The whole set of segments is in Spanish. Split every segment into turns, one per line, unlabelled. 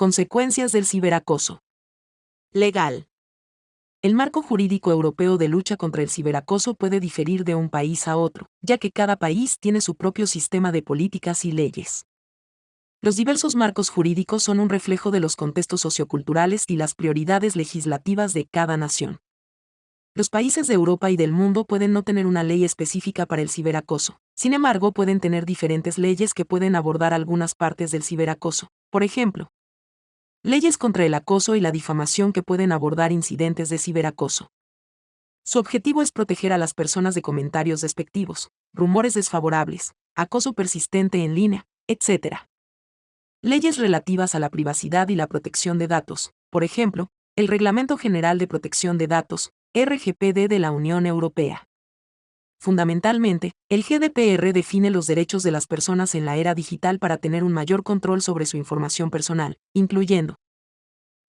Consecuencias del ciberacoso. Legal. El marco jurídico europeo de lucha contra el ciberacoso puede diferir de un país a otro, ya que cada país tiene su propio sistema de políticas y leyes. Los diversos marcos jurídicos son un reflejo de los contextos socioculturales y las prioridades legislativas de cada nación. Los países de Europa y del mundo pueden no tener una ley específica para el ciberacoso. Sin embargo, pueden tener diferentes leyes que pueden abordar algunas partes del ciberacoso. Por ejemplo, leyes contra el acoso y la difamación que pueden abordar incidentes de ciberacoso. Su objetivo es proteger a las personas de comentarios despectivos, rumores desfavorables, acoso persistente en línea, etc. Leyes relativas a la privacidad y la protección de datos, por ejemplo, el Reglamento General de Protección de Datos, RGPD de la Unión Europea. Fundamentalmente, el GDPR define los derechos de las personas en la era digital para tener un mayor control sobre su información personal, incluyendo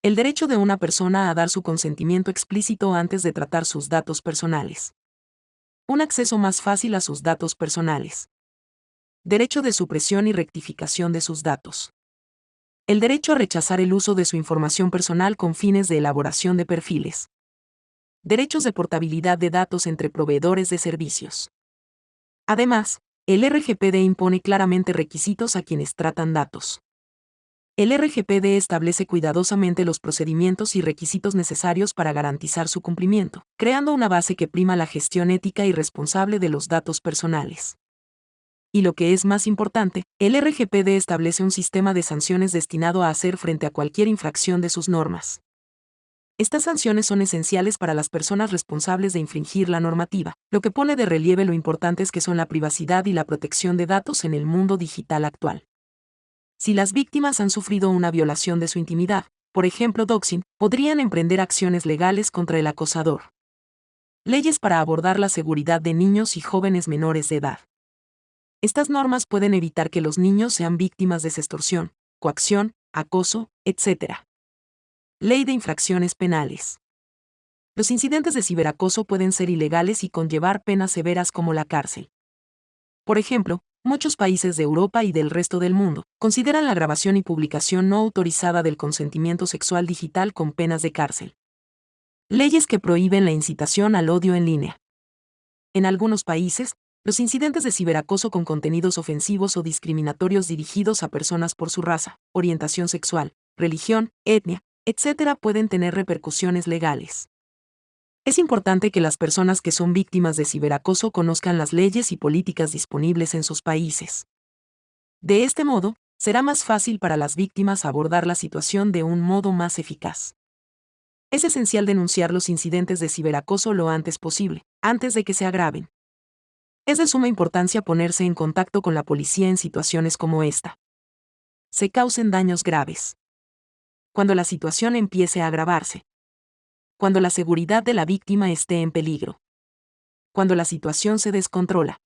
el derecho de una persona a dar su consentimiento explícito antes de tratar sus datos personales. Un acceso más fácil a sus datos personales. Derecho de supresión y rectificación de sus datos. El derecho a rechazar el uso de su información personal con fines de elaboración de perfiles. Derechos de portabilidad de datos entre proveedores de servicios. Además, el RGPD impone claramente requisitos a quienes tratan datos. El RGPD establece cuidadosamente los procedimientos y requisitos necesarios para garantizar su cumplimiento, creando una base que prima la gestión ética y responsable de los datos personales. Y lo que es más importante, el RGPD establece un sistema de sanciones destinado a hacer frente a cualquier infracción de sus normas. Estas sanciones son esenciales para las personas responsables de infringir la normativa, lo que pone de relieve lo importantes que son la privacidad y la protección de datos en el mundo digital actual. Si las víctimas han sufrido una violación de su intimidad, por ejemplo doxing, podrían emprender acciones legales contra el acosador. Leyes para abordar la seguridad de niños y jóvenes menores de edad. Estas normas pueden evitar que los niños sean víctimas de sextorsión, coacción, acoso, etc. Ley de infracciones penales. Los incidentes de ciberacoso pueden ser ilegales y conllevar penas severas como la cárcel. Por ejemplo, muchos países de Europa y del resto del mundo consideran la grabación y publicación no autorizada del consentimiento sexual digital con penas de cárcel. Leyes que prohíben la incitación al odio en línea. En algunos países, los incidentes de ciberacoso con contenidos ofensivos o discriminatorios dirigidos a personas por su raza, orientación sexual, religión, etnia, etc. pueden tener repercusiones legales. Es importante que las personas que son víctimas de ciberacoso conozcan las leyes y políticas disponibles en sus países. De este modo, será más fácil para las víctimas abordar la situación de un modo más eficaz. Es esencial denunciar los incidentes de ciberacoso lo antes posible, antes de que se agraven. Es de suma importancia ponerse en contacto con la policía en situaciones como esta. Se causen daños graves. Cuando la situación empiece a agravarse. Cuando la seguridad de la víctima esté en peligro. Cuando la situación se descontrola.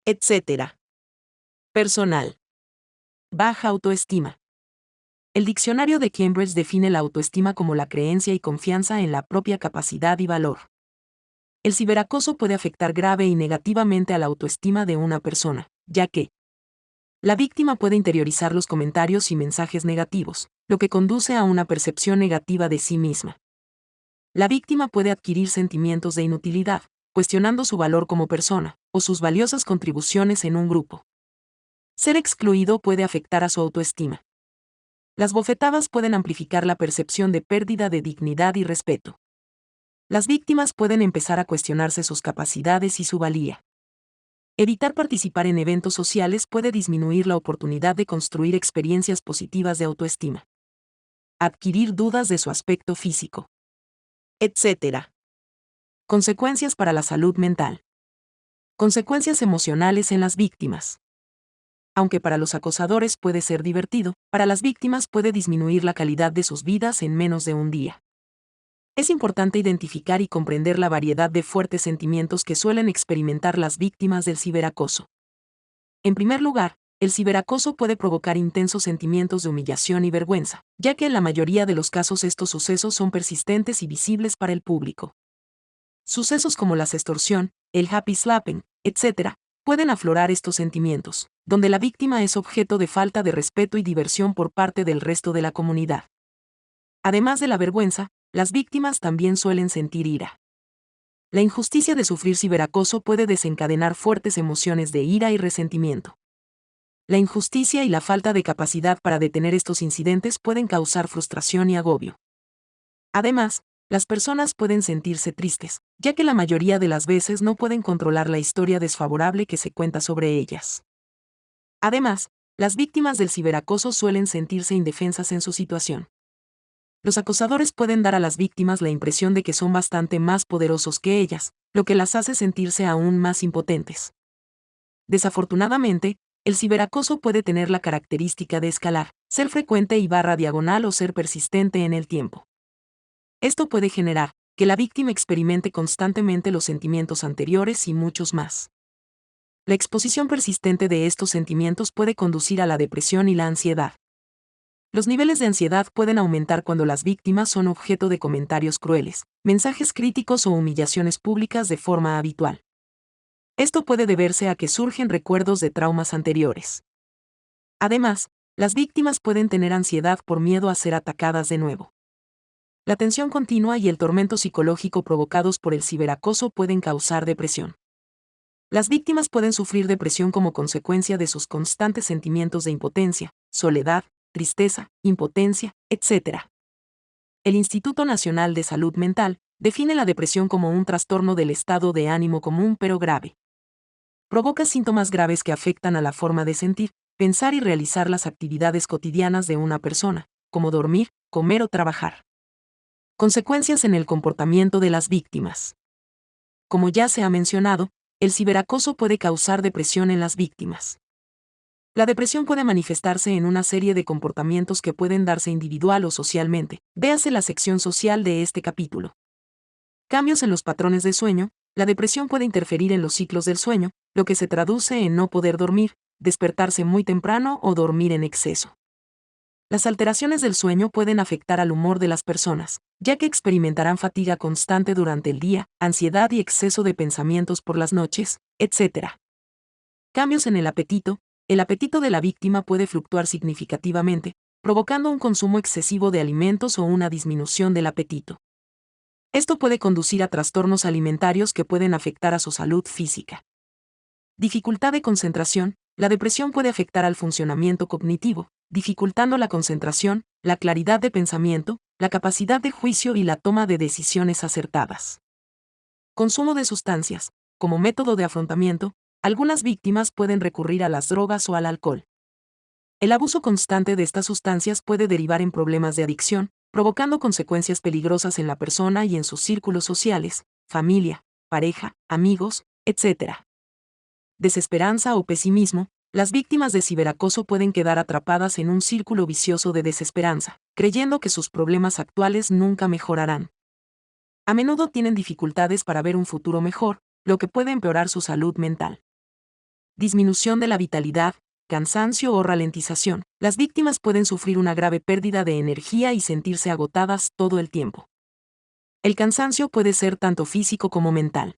Etc. Personal. Baja autoestima. El diccionario de Cambridge define la autoestima como la creencia y confianza en la propia capacidad y valor. El ciberacoso puede afectar grave y negativamente a la autoestima de una persona, ya que la víctima puede interiorizar los comentarios y mensajes negativos, lo que conduce a una percepción negativa de sí misma. La víctima puede adquirir sentimientos de inutilidad, cuestionando su valor como persona, o sus valiosas contribuciones en un grupo. Ser excluido puede afectar a su autoestima. Las bofetadas pueden amplificar la percepción de pérdida de dignidad y respeto. Las víctimas pueden empezar a cuestionarse sus capacidades y su valía. Evitar participar en eventos sociales puede disminuir la oportunidad de construir experiencias positivas de autoestima. Adquirir dudas de su aspecto físico. Etc. Consecuencias para la salud mental. Consecuencias emocionales en las víctimas. Aunque para los acosadores puede ser divertido, para las víctimas puede disminuir la calidad de sus vidas en menos de un día. Es importante identificar y comprender la variedad de fuertes sentimientos que suelen experimentar las víctimas del ciberacoso. En primer lugar, el ciberacoso puede provocar intensos sentimientos de humillación y vergüenza, ya que en la mayoría de los casos estos sucesos son persistentes y visibles para el público. Sucesos como la sextorsión, el happy slapping, etc., pueden aflorar estos sentimientos, donde la víctima es objeto de falta de respeto y diversión por parte del resto de la comunidad. Además de la vergüenza, las víctimas también suelen sentir ira. La injusticia de sufrir ciberacoso puede desencadenar fuertes emociones de ira y resentimiento. La injusticia y la falta de capacidad para detener estos incidentes pueden causar frustración y agobio. Además, las personas pueden sentirse tristes, ya que la mayoría de las veces no pueden controlar la historia desfavorable que se cuenta sobre ellas. Además, las víctimas del ciberacoso suelen sentirse indefensas en su situación. Los acosadores pueden dar a las víctimas la impresión de que son bastante más poderosos que ellas, lo que las hace sentirse aún más impotentes. Desafortunadamente, el ciberacoso puede tener la característica de escalar, ser frecuente y /diagonal o ser persistente en el tiempo. Esto puede generar que la víctima experimente constantemente los sentimientos anteriores y muchos más. La exposición persistente de estos sentimientos puede conducir a la depresión y la ansiedad. Los niveles de ansiedad pueden aumentar cuando las víctimas son objeto de comentarios crueles, mensajes críticos o humillaciones públicas de forma habitual. Esto puede deberse a que surgen recuerdos de traumas anteriores. Además, las víctimas pueden tener ansiedad por miedo a ser atacadas de nuevo. La tensión continua y el tormento psicológico provocados por el ciberacoso pueden causar depresión. Las víctimas pueden sufrir depresión como consecuencia de sus constantes sentimientos de impotencia, soledad, tristeza, impotencia, etc. El Instituto Nacional de Salud Mental define la depresión como un trastorno del estado de ánimo común pero grave. Provoca síntomas graves que afectan a la forma de sentir, pensar y realizar las actividades cotidianas de una persona, como dormir, comer o trabajar. Consecuencias en el comportamiento de las víctimas. Como ya se ha mencionado, el ciberacoso puede causar depresión en las víctimas. La depresión puede manifestarse en una serie de comportamientos que pueden darse individual o socialmente. Véase la sección social de este capítulo. Cambios en los patrones de sueño. La depresión puede interferir en los ciclos del sueño, lo que se traduce en no poder dormir, despertarse muy temprano o dormir en exceso. Las alteraciones del sueño pueden afectar al humor de las personas, ya que experimentarán fatiga constante durante el día, ansiedad y exceso de pensamientos por las noches, etc. Cambios en el apetito. El apetito de la víctima puede fluctuar significativamente, provocando un consumo excesivo de alimentos o una disminución del apetito. Esto puede conducir a trastornos alimentarios que pueden afectar a su salud física. Dificultad de concentración. La depresión puede afectar al funcionamiento cognitivo, dificultando la concentración, la claridad de pensamiento, la capacidad de juicio y la toma de decisiones acertadas. Consumo de sustancias. Como método de afrontamiento, algunas víctimas pueden recurrir a las drogas o al alcohol. El abuso constante de estas sustancias puede derivar en problemas de adicción, provocando consecuencias peligrosas en la persona y en sus círculos sociales, familia, pareja, amigos, etc. Desesperanza o pesimismo. Las víctimas de ciberacoso pueden quedar atrapadas en un círculo vicioso de desesperanza, creyendo que sus problemas actuales nunca mejorarán. A menudo tienen dificultades para ver un futuro mejor, lo que puede empeorar su salud mental. Disminución de la vitalidad, cansancio o ralentización. Las víctimas pueden sufrir una grave pérdida de energía y sentirse agotadas todo el tiempo. El cansancio puede ser tanto físico como mental.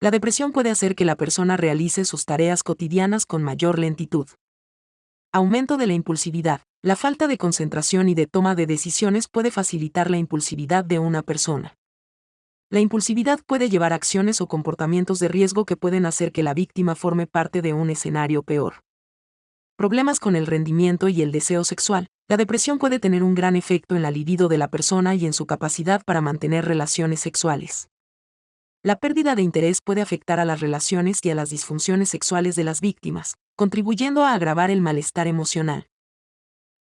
La depresión puede hacer que la persona realice sus tareas cotidianas con mayor lentitud. Aumento de la impulsividad. La falta de concentración y de toma de decisiones puede facilitar la impulsividad de una persona. La impulsividad puede llevar a acciones o comportamientos de riesgo que pueden hacer que la víctima forme parte de un escenario peor. Problemas con el rendimiento y el deseo sexual. La depresión puede tener un gran efecto en la libido de la persona y en su capacidad para mantener relaciones sexuales. La pérdida de interés puede afectar a las relaciones y a las disfunciones sexuales de las víctimas, contribuyendo a agravar el malestar emocional.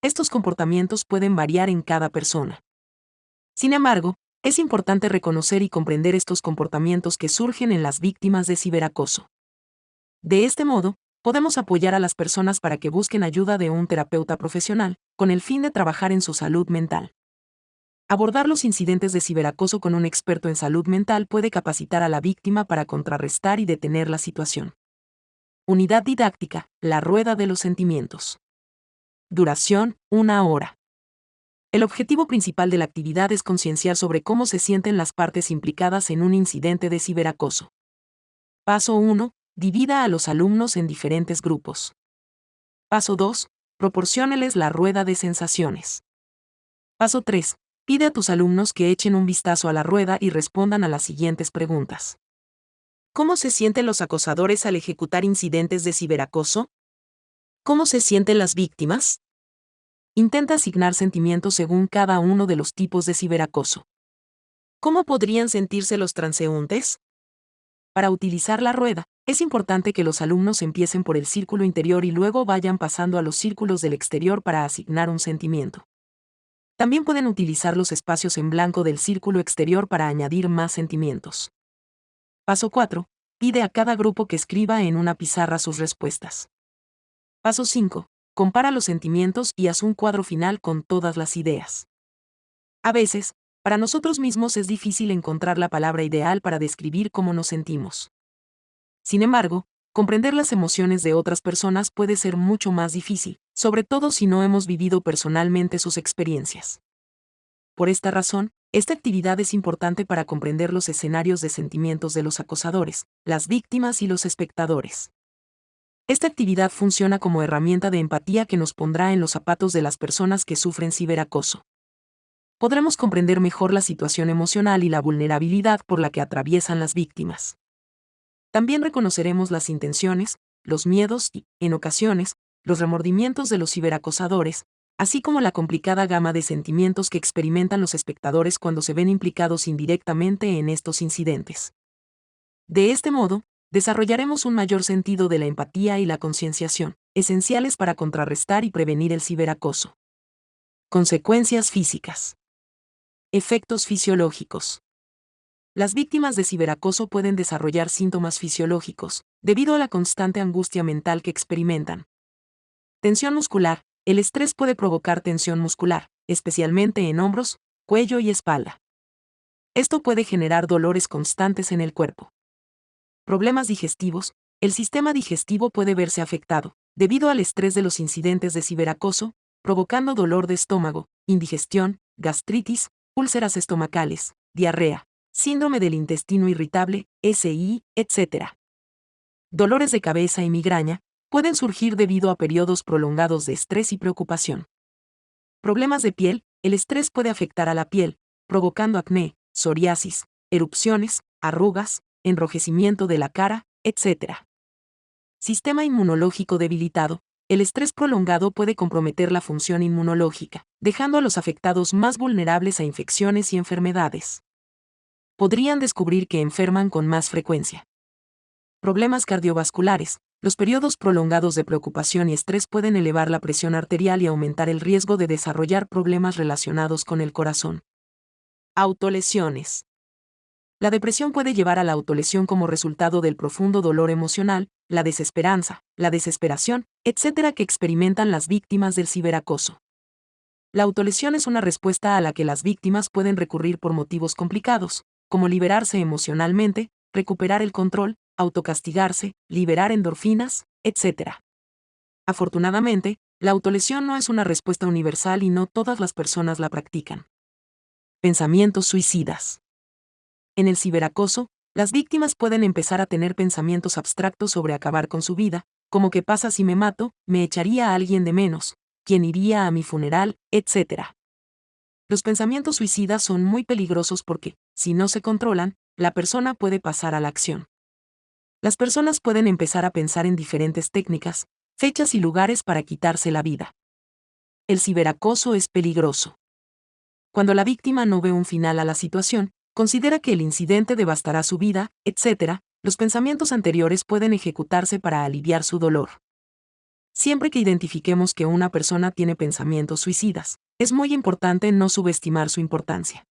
Estos comportamientos pueden variar en cada persona. Sin embargo, es importante reconocer y comprender estos comportamientos que surgen en las víctimas de ciberacoso. De este modo, podemos apoyar a las personas para que busquen ayuda de un terapeuta profesional, con el fin de trabajar en su salud mental. Abordar los incidentes de ciberacoso con un experto en salud mental puede capacitar a la víctima para contrarrestar y detener la situación. Unidad didáctica, la rueda de los sentimientos. Duración, 1 hora. El objetivo principal de la actividad es concienciar sobre cómo se sienten las partes implicadas en un incidente de ciberacoso. Paso 1. Divida a los alumnos en diferentes grupos. Paso 2. Proporcióneles la rueda de sensaciones. Paso 3. Pide a tus alumnos que echen un vistazo a la rueda y respondan a las siguientes preguntas. ¿Cómo se sienten los acosadores al ejecutar incidentes de ciberacoso? ¿Cómo se sienten las víctimas? Intenta asignar sentimientos según cada uno de los tipos de ciberacoso. ¿Cómo podrían sentirse los transeúntes? Para utilizar la rueda, es importante que los alumnos empiecen por el círculo interior y luego vayan pasando a los círculos del exterior para asignar un sentimiento. También pueden utilizar los espacios en blanco del círculo exterior para añadir más sentimientos. Paso 4. Pide a cada grupo que escriba en una pizarra sus respuestas. Paso 5. Compara los sentimientos y haz un cuadro final con todas las ideas. A veces, para nosotros mismos es difícil encontrar la palabra ideal para describir cómo nos sentimos. Sin embargo, comprender las emociones de otras personas puede ser mucho más difícil, sobre todo si no hemos vivido personalmente sus experiencias. Por esta razón, esta actividad es importante para comprender los escenarios de sentimientos de los acosadores, las víctimas y los espectadores. Esta actividad funciona como herramienta de empatía que nos pondrá en los zapatos de las personas que sufren ciberacoso. Podremos comprender mejor la situación emocional y la vulnerabilidad por la que atraviesan las víctimas. También reconoceremos las intenciones, los miedos y, en ocasiones, los remordimientos de los ciberacosadores, así como la complicada gama de sentimientos que experimentan los espectadores cuando se ven implicados indirectamente en estos incidentes. De este modo, desarrollaremos un mayor sentido de la empatía y la concienciación, esenciales para contrarrestar y prevenir el ciberacoso. Consecuencias físicas. Efectos fisiológicos. Las víctimas de ciberacoso pueden desarrollar síntomas fisiológicos, debido a la constante angustia mental que experimentan. Tensión muscular. El estrés puede provocar tensión muscular, especialmente en hombros, cuello y espalda. Esto puede generar dolores constantes en el cuerpo. Problemas digestivos. El sistema digestivo puede verse afectado, debido al estrés de los incidentes de ciberacoso, provocando dolor de estómago, indigestión, gastritis, úlceras estomacales, diarrea, síndrome del intestino irritable, SI, etc. Dolores de cabeza y migraña pueden surgir debido a periodos prolongados de estrés y preocupación. Problemas de piel. El estrés puede afectar a la piel, provocando acné, psoriasis, erupciones, arrugas, enrojecimiento de la cara, etc. Sistema inmunológico debilitado. El estrés prolongado puede comprometer la función inmunológica, dejando a los afectados más vulnerables a infecciones y enfermedades. Podrían descubrir que enferman con más frecuencia. Problemas cardiovasculares. Los periodos prolongados de preocupación y estrés pueden elevar la presión arterial y aumentar el riesgo de desarrollar problemas relacionados con el corazón. Autolesiones. La depresión puede llevar a la autolesión como resultado del profundo dolor emocional, la desesperanza, la desesperación, etc. que experimentan las víctimas del ciberacoso. La autolesión es una respuesta a la que las víctimas pueden recurrir por motivos complicados, como liberarse emocionalmente, recuperar el control, autocastigarse, liberar endorfinas, etc. Afortunadamente, la autolesión no es una respuesta universal y no todas las personas la practican. Pensamientos suicidas. En el ciberacoso, las víctimas pueden empezar a tener pensamientos abstractos sobre acabar con su vida, como ¿qué pasa si me mato? ¿Me echaría a alguien de menos? ¿Quién iría a mi funeral? Etc. Los pensamientos suicidas son muy peligrosos porque, si no se controlan, la persona puede pasar a la acción. Las personas pueden empezar a pensar en diferentes técnicas, fechas y lugares para quitarse la vida. El ciberacoso es peligroso. Cuando la víctima no ve un final a la situación, considera que el incidente devastará su vida, etc., los pensamientos anteriores pueden ejecutarse para aliviar su dolor. Siempre que identifiquemos que una persona tiene pensamientos suicidas, es muy importante no subestimar su importancia.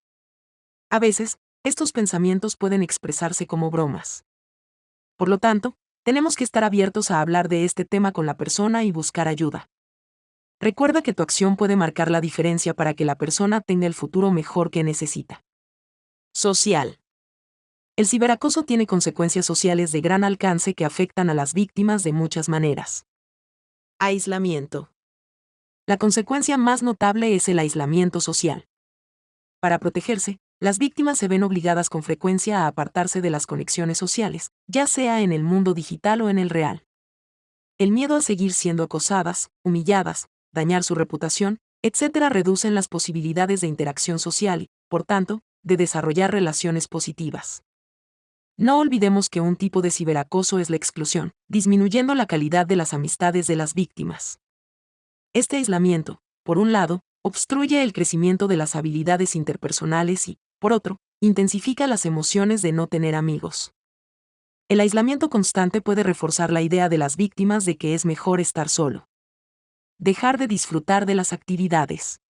A veces, estos pensamientos pueden expresarse como bromas. Por lo tanto, tenemos que estar abiertos a hablar de este tema con la persona y buscar ayuda. Recuerda que tu acción puede marcar la diferencia para que la persona tenga el futuro mejor que necesita. Social. El ciberacoso tiene consecuencias sociales de gran alcance que afectan a las víctimas de muchas maneras. Aislamiento. La consecuencia más notable es el aislamiento social. Para protegerse, las víctimas se ven obligadas con frecuencia a apartarse de las conexiones sociales, ya sea en el mundo digital o en el real. El miedo a seguir siendo acosadas, humilladas, dañar su reputación, etc. reducen las posibilidades de interacción social y, por tanto, de desarrollar relaciones positivas. No olvidemos que un tipo de ciberacoso es la exclusión, disminuyendo la calidad de las amistades de las víctimas. Este aislamiento, por un lado, obstruye el crecimiento de las habilidades interpersonales y, por otro, intensifica las emociones de no tener amigos. El aislamiento constante puede reforzar la idea de las víctimas de que es mejor estar solo. Dejar de disfrutar de las actividades.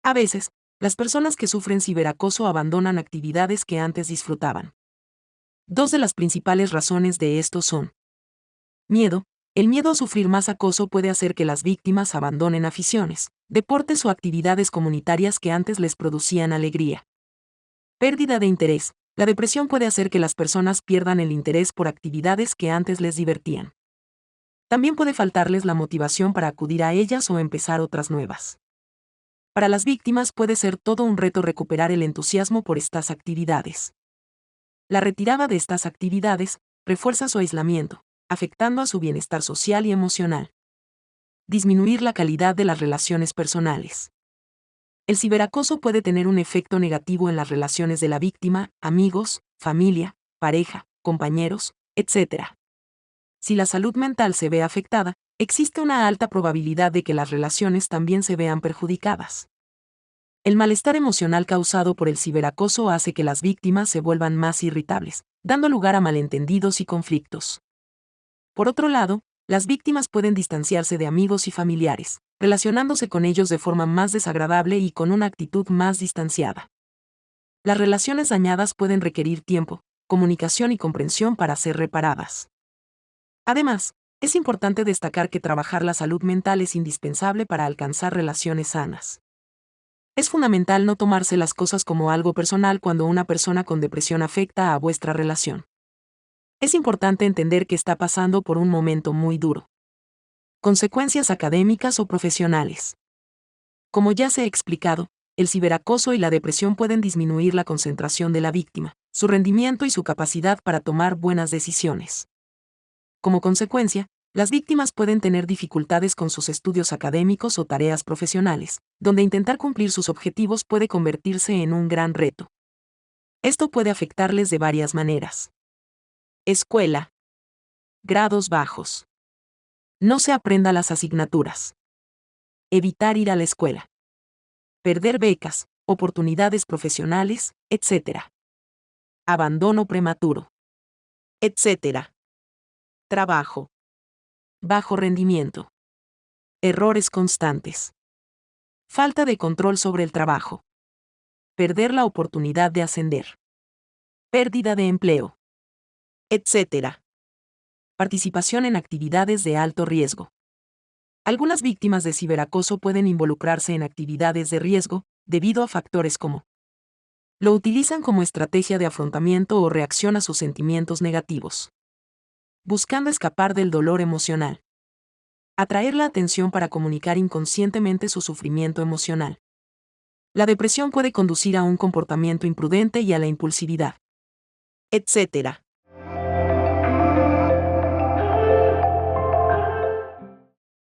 A veces, las personas que sufren ciberacoso abandonan actividades que antes disfrutaban. Dos de las principales razones de esto son: miedo. El miedo a sufrir más acoso puede hacer que las víctimas abandonen aficiones, deportes o actividades comunitarias que antes les producían alegría. Pérdida de interés. La depresión puede hacer que las personas pierdan el interés por actividades que antes les divertían. También puede faltarles la motivación para acudir a ellas o empezar otras nuevas. Para las víctimas puede ser todo un reto recuperar el entusiasmo por estas actividades. La retirada de estas actividades refuerza su aislamiento, afectando a su bienestar social y emocional. Disminuir la calidad de las relaciones personales. El ciberacoso puede tener un efecto negativo en las relaciones de la víctima, amigos, familia, pareja, compañeros, etc. Si la salud mental se ve afectada, existe una alta probabilidad de que las relaciones también se vean perjudicadas. El malestar emocional causado por el ciberacoso hace que las víctimas se vuelvan más irritables, dando lugar a malentendidos y conflictos. Por otro lado, las víctimas pueden distanciarse de amigos y familiares, relacionándose con ellos de forma más desagradable y con una actitud más distanciada. Las relaciones dañadas pueden requerir tiempo, comunicación y comprensión para ser reparadas. Además, es importante destacar que trabajar la salud mental es indispensable para alcanzar relaciones sanas. Es fundamental no tomarse las cosas como algo personal cuando una persona con depresión afecta a vuestra relación. Es importante entender que está pasando por un momento muy duro. Consecuencias académicas o profesionales. Como ya se ha explicado, el ciberacoso y la depresión pueden disminuir la concentración de la víctima, su rendimiento y su capacidad para tomar buenas decisiones. Como consecuencia, las víctimas pueden tener dificultades con sus estudios académicos o tareas profesionales, donde intentar cumplir sus objetivos puede convertirse en un gran reto. Esto puede afectarles de varias maneras. Escuela. Grados bajos. No se aprenda las asignaturas. Evitar ir a la escuela. Perder becas, oportunidades profesionales, etc. Abandono prematuro, etc. Trabajo. Bajo rendimiento. Errores constantes. Falta de control sobre el trabajo. Perder la oportunidad de ascender. Pérdida de empleo, etc. Participación en actividades de alto riesgo. Algunas víctimas de ciberacoso pueden involucrarse en actividades de riesgo, debido a factores como: lo utilizan como estrategia de afrontamiento o reacción a sus sentimientos negativos. Buscando escapar del dolor emocional. Atraer la atención para comunicar inconscientemente su sufrimiento emocional. La depresión puede conducir a un comportamiento imprudente y a la impulsividad, etc.